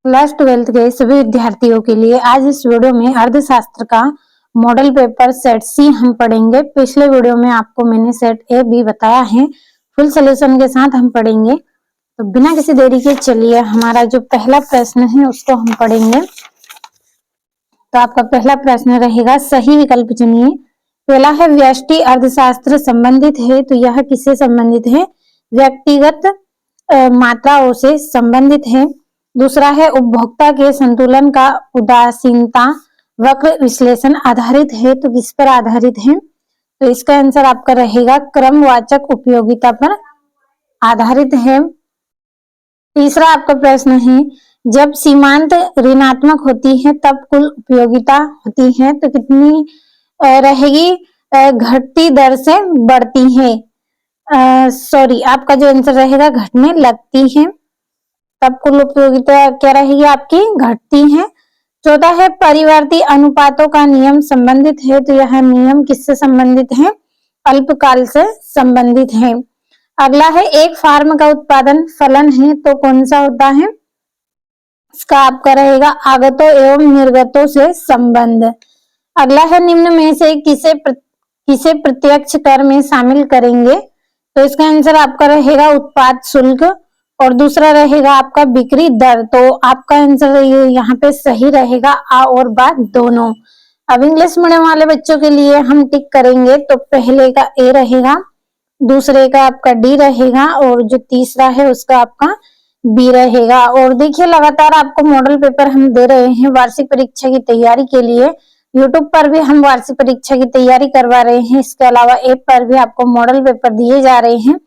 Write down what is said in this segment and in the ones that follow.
Class 12th के सभी विद्यार्थियों के लिए आज इस वीडियो में अर्थशास्त्र का मॉडल पेपर सेट सी हम पढ़ेंगे। पिछले वीडियो में आपको मैंने सेट ए भी बताया है, फुल सॉल्यूशन के साथ हम पढ़ेंगे। तो बिना किसी देरी के चलिए हमारा जो पहला प्रश्न है उसको हम पढ़ेंगे। तो आपका पहला प्रश्न रहेगा, सही विकल्प चुनिए। पहला है व्यष्टि अर्थशास्त्र संबंधित है, तो यह किससे संबंधित है? व्यक्तिगत मात्राओं से संबंधित है। दूसरा है उपभोक्ता के संतुलन का उदासीनता वक्र विश्लेषण आधारित है, तो किस पर आधारित है? तो इसका आंसर आपका रहेगा क्रमवाचक उपयोगिता पर आधारित है। तीसरा आपका प्रश्न है, जब सीमांत ऋणात्मक होती है तब कुल उपयोगिता होती है, तो कितनी रहेगी? घटती दर से बढ़ती है। सॉरी, आपका जो आंसर रहेगा घटने लगती है, तब कुल उपयोगिता क्या रहेगी आपकी? घटती है। चौथा है परिवर्ती अनुपातों का नियम संबंधित है, तो यह नियम किससे संबंधित है? अल्पकाल से संबंधित है। अगला है एक फार्म का उत्पादन फलन है, तो कौन सा होता है? इसका आपका रहेगा आगतों एवं निर्गतों से संबंध। अगला है निम्न में से किसे प्रत्यक्ष कर में शामिल करेंगे? तो इसका आंसर आपका रहेगा उत्पाद शुल्क, और दूसरा रहेगा आपका बिक्री दर। तो आपका आंसर यहाँ पे सही रहेगा आ और बा दोनों। अब इंग्लिश मीडियम वाले बच्चों के लिए हम टिक करेंगे, तो पहले का ए रहेगा, दूसरे का आपका डी रहेगा, और जो तीसरा है उसका आपका बी रहेगा। और देखिए लगातार आपको मॉडल पेपर हम दे रहे हैं वार्षिक परीक्षा की तैयारी के लिए। यूट्यूब पर भी हम वार्षिक परीक्षा की तैयारी करवा रहे हैं, इसके अलावा ऐप पर भी आपको मॉडल पेपर दिए जा रहे हैं,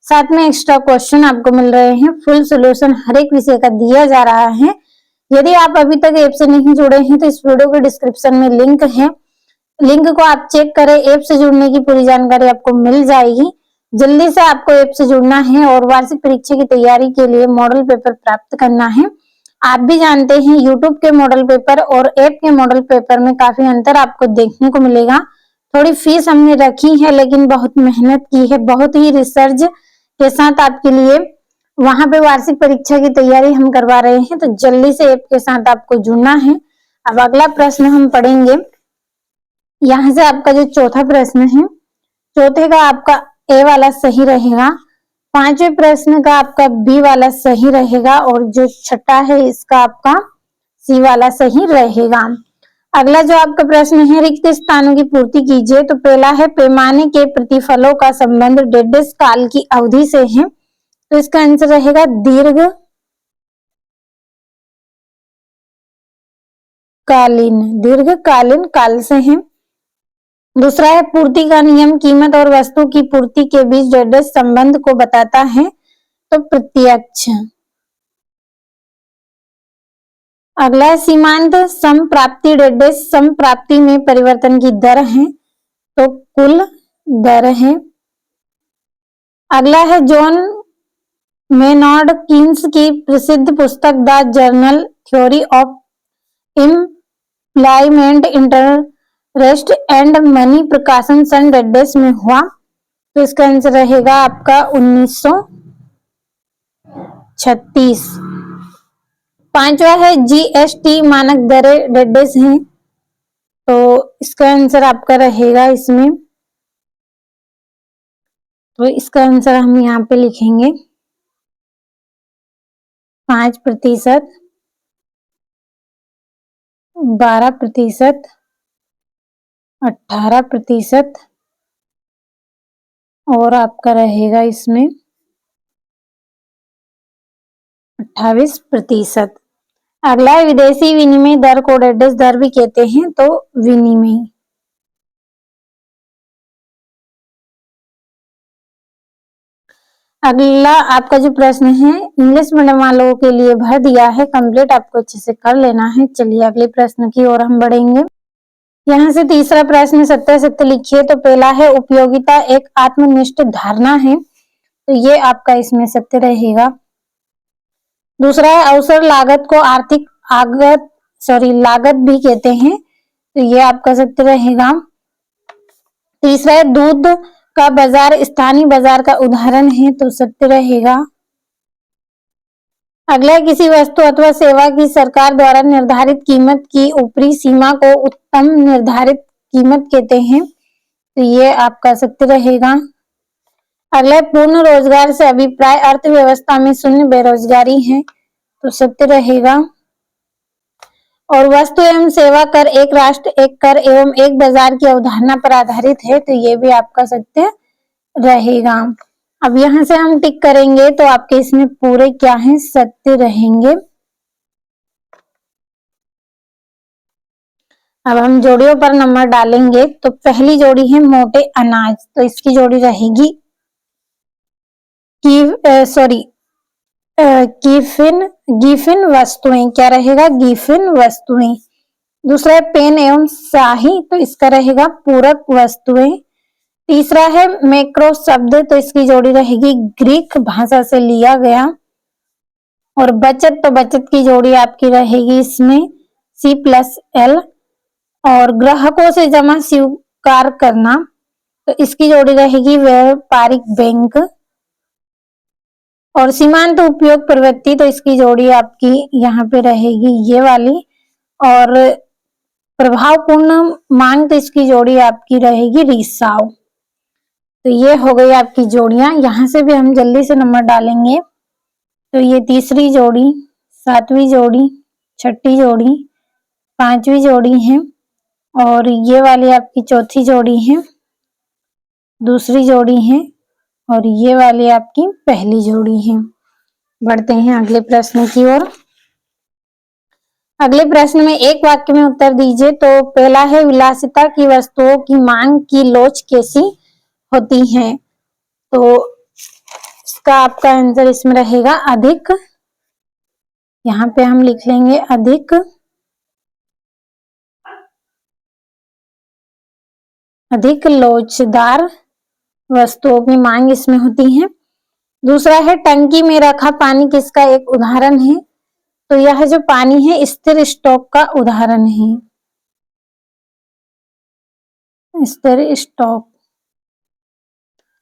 साथ में एक्स्ट्रा क्वेश्चन आपको मिल रहे हैं, फुल सॉल्यूशन हर एक विषय का दिया जा रहा है। यदि आप अभी तक ऐप से नहीं जुड़े हैं तो इस वीडियो के डिस्क्रिप्शन में लिंक है, लिंक को आप चेक करें, ऐप से जुड़ने की पूरी जानकारी आपको मिल जाएगी। जल्दी से आपको ऐप से जुड़ना है और वार्षिक परीक्षा की तैयारी के लिए मॉडल पेपर प्राप्त करना है। आप भी जानते हैं यूट्यूब के मॉडल पेपर और ऐप के मॉडल पेपर में काफी अंतर आपको देखने को मिलेगा। थोड़ी फीस हमने रखी है, लेकिन बहुत मेहनत की है, बहुत ही रिसर्च के साथ आपके लिए वहां पे वार्षिक परीक्षा की तैयारी हम करवा रहे हैं। तो जल्दी से ऐप के साथ आपको जुड़ना है। अब अगला प्रश्न हम पढ़ेंगे। यहाँ से आपका जो चौथा प्रश्न है, चौथे का आपका ए वाला सही रहेगा, पांचवें प्रश्न का आपका बी वाला सही रहेगा, और जो छठा है इसका आपका सी वाला सही रहेगा। अगला जो आपका प्रश्न है, रिक्त स्थानों की पूर्ति कीजिए। तो पहला है पैमाने के प्रतिफलों का संबंध डेढ़ काल की अवधि से है, तो इसका आंसर रहेगा दीर्घकालीन काल से है। दूसरा है पूर्ति का नियम कीमत और वस्तु की पूर्ति के बीच डेढ़ संबंध को बताता है, तो प्रत्यक्ष। अगला है सीमांत समप्राप्ति डेढ़ समप्राप्ति में परिवर्तन की दर है, तो कुल दर है। अगला है जॉन मेनॉर्ड कीन्स की प्रसिद्ध पुस्तक the journal theory of employment interest and money प्रकाशन सन डेढ़ में हुआ, तो इसका आंसर रहेगा आपका 1936। पांचवा है जीएसटी मानक दरें डेढ़ हैं, तो इसका आंसर आपका रहेगा इसमें, तो इसका आंसर हम यहाँ पे लिखेंगे 5%, 12%, 18%, और आपका रहेगा इसमें 28%। अगला है विदेशी विनिमय दर को डेढ़ दर भी कहते हैं, तो विनिमय। अगला आपका जो प्रश्न है इंग्लिश मीडियम वालों के लिए भर दिया है, कंप्लीट आपको अच्छे से कर लेना है। चलिए अगले प्रश्न की ओर हम बढ़ेंगे। यहाँ से तीसरा प्रश्न सत्य सत्य लिखिए। तो पहला है उपयोगिता एक आत्मनिष्ठ धारणा है, तो ये आपका इसमें सत्य रहेगा। दूसरा है अवसर लागत को आर्थिक लागत भी कहते हैं, तो ये आपका सत्य रहेगा। तीसरा है दूध का बाजार स्थानीय बाजार का उदाहरण है, तो सत्य रहेगा। अगला है किसी वस्तु अथवा सेवा की सरकार द्वारा निर्धारित कीमत की ऊपरी सीमा को उत्तम निर्धारित कीमत कहते हैं, तो ये आपका सत्य रहेगा। अगला है पूर्ण रोजगार से अभिप्राय अर्थव्यवस्था में शून्य बेरोजगारी है, तो सत्य रहेगा। और वस्तु एवं सेवा कर एक राष्ट्र एक कर एवं एक बाजार की अवधारणा पर आधारित है, तो ये भी आपका सत्य रहेगा। अब यहां से हम टिक करेंगे तो आपके इसमें पूरे क्या है, सत्य रहेंगे। अब हम जोड़ियों पर नंबर डालेंगे, तो पहली जोड़ी है मोटे अनाज, तो इसकी जोड़ी रहेगी गिफिन वस्तुएं, क्या रहेगा, गिफिन वस्तुएं। दूसरा है पेन एवं स्याही, तो इसका रहेगा पूरक वस्तुएं। तीसरा है मैक्रो शब्द, तो इसकी जोड़ी रहेगी ग्रीक भाषा से लिया गया। और बचत, तो बचत की जोड़ी आपकी रहेगी इसमें C+L। और ग्राहकों से जमा स्वीकार करना, तो इसकी जोड़ी रहेगी व्यापारिक बैंक। और सीमांत उपयोग प्रवृत्ति, तो इसकी जोड़ी आपकी यहाँ पे रहेगी ये वाली। और प्रभावपूर्ण मांग, तो इसकी जोड़ी आपकी रहेगी रिसाव। तो ये हो गई आपकी जोड़ियां। यहां से भी हम जल्दी से नंबर डालेंगे, तो ये तीसरी जोड़ी, सातवीं जोड़ी, छठी जोड़ी, पांचवी जोड़ी है। और ये वाली आपकी चौथी जोड़ी है, दूसरी जोड़ी है। और ये वाली आपकी पहली जोड़ी है। बढ़ते हैं अगले प्रश्न की ओर। अगले प्रश्न में एक वाक्य में उत्तर दीजिए। तो पहला है विलासिता की वस्तुओं की मांग की लोच कैसी होती है, तो इसका आपका आंसर इसमें रहेगा अधिक। यहाँ पे हम लिख लेंगे अधिक लोचदार वस्तुओं की मांग इसमें होती है। दूसरा है टंकी में रखा पानी किसका एक उदाहरण है, तो यह जो पानी है स्थिर स्टॉक का उदाहरण है, स्थिर स्टॉक।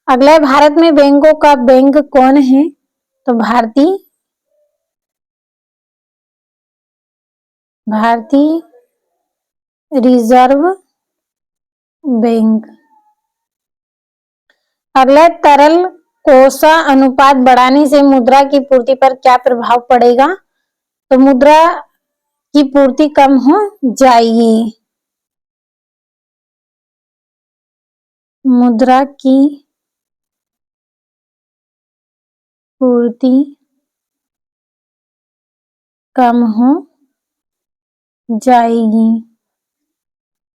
अगला है भारत में बैंकों का बैंक कौन है, तो भारतीय रिजर्व बैंक। अगला तरल कोषा अनुपात बढ़ाने से मुद्रा की पूर्ति पर क्या प्रभाव पड़ेगा, तो मुद्रा की पूर्ति कम हो जाएगी। मुद्रा की पूर्ति कम हो जाएगी।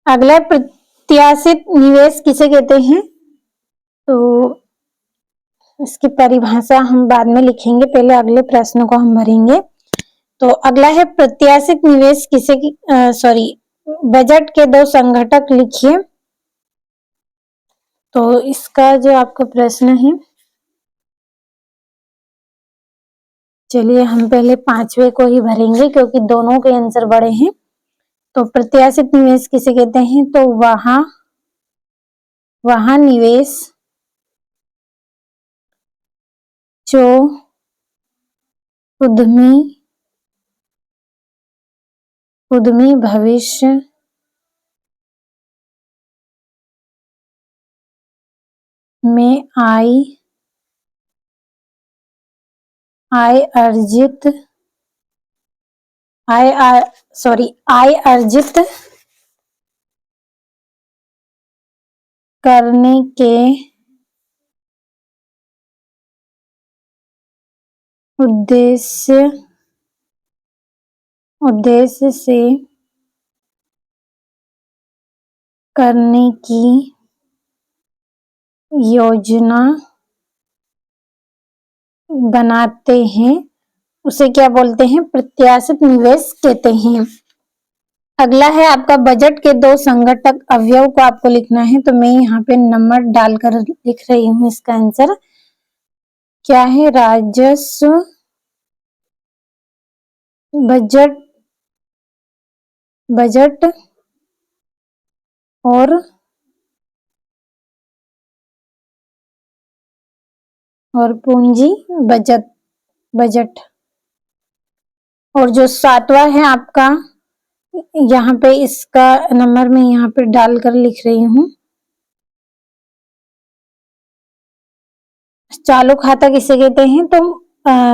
अगला प्रत्याशित निवेश किसे कहते हैं, तो इसकी परिभाषा हम बाद में लिखेंगे, पहले अगले प्रश्न को हम भरेंगे। तो अगला है प्रत्याशित निवेश किसे बजट के दो संघटक लिखिए। तो इसका जो आपका प्रश्न है, चलिए हम पहले पांचवे को ही भरेंगे क्योंकि दोनों के आंसर बड़े हैं। तो प्रत्याशित निवेश किसे कहते हैं, तो वहां निवेश जो उद्यमी भविष्य में आय अर्जित करने के उद्देश्य से करने की योजना बनाते हैं, उसे क्या बोलते हैं, प्रत्याशित निवेश कहते हैं। अगला है आपका बजट के दो संघटक अवयव को आपको लिखना है, तो मैं यहाँ पे नंबर डालकर लिख रही हूँ। इसका आंसर क्या है, राजस्व बजट और पूंजी बजट। और जो 7वां है आपका, यहाँ पे इसका नंबर मैं यहाँ पे डालकर लिख रही हूँ। चालू खाता किसे कहते हैं? तो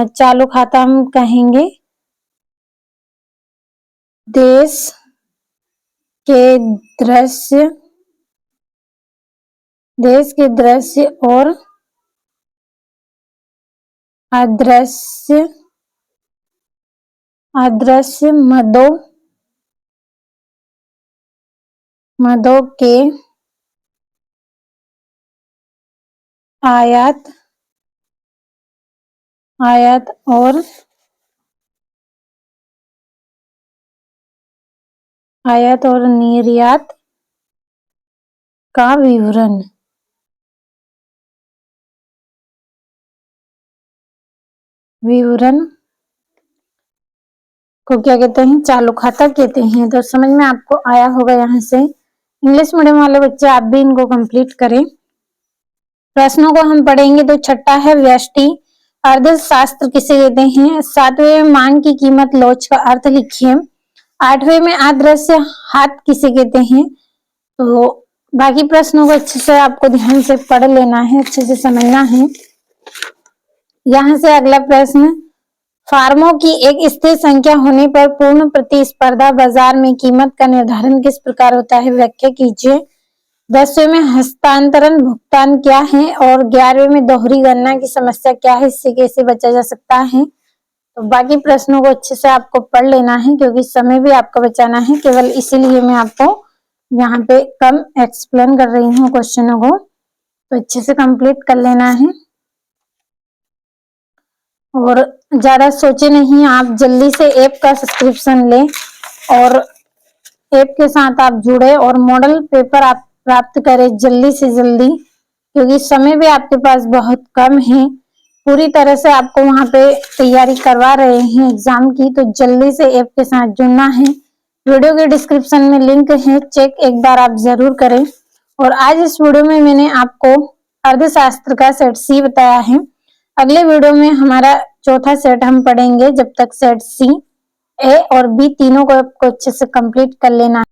चालू खाता हम कहेंगे देश के दृश्य और अदृश्य मदों के आयात और निर्यात का विवरण को क्या कहते हैं? चालू खाता कहते हैं। तो समझ में आपको आया होगा। यहाँ से इंग्लिश मीडियम वाले बच्चे आप भी इनको कंप्लीट करें। प्रश्नों को हम पढ़ेंगे। तो छठा है व्यष्टि अर्थशास्त्र किसे कहते हैं? 7वें में मांग की कीमत लोच का अर्थ लिखिए। 8वें में अदृश्य हाथ किसे कहते हैं? तो बाकी प्रश्नों को अच्छे से आपको ध्यान से पढ़ लेना है, अच्छे से समझना है। यहाँ से अगला प्रश्न, फार्मों की एक स्थिर संख्या होने पर पूर्ण प्रतिस्पर्धा बाजार में कीमत का निर्धारण किस प्रकार होता है? व्याख्या कीजिए। 10वें में हस्तांतरण भुगतान क्या है? और 11वें में दोहरी गणना की समस्या क्या है? इससे कैसे बचा जा सकता है? तो बाकी प्रश्नों को अच्छे से आपको पढ़ लेना है, क्योंकि समय भी आपका बचाना है। केवल इसीलिए मैं आपको यहाँ पे कम एक्सप्लेन कर रही हूँ क्वेश्चनों को, तो अच्छे से कंप्लीट कर लेना है। और ज्यादा सोचे नहीं, आप जल्दी से ऐप का सब्सक्रिप्शन लें और ऐप के साथ आप जुड़े और मॉडल पेपर आप प्राप्त करें जल्दी से जल्दी, क्योंकि समय भी आपके पास बहुत कम है। पूरी तरह से आपको वहां पे तैयारी करवा रहे हैं एग्जाम की, तो जल्दी से ऐप के साथ जुड़ना है। वीडियो के डिस्क्रिप्शन में लिंक है, चेक एक बार आप जरूर करें। और आज इस वीडियो में मैंने आपको अर्थशास्त्र का सेट सी बताया है। अगले वीडियो में हमारा चौथा सेट हम पढ़ेंगे। जब तक सेट सी, ए और बी तीनों को आपको अच्छे से कंप्लीट कर लेना है।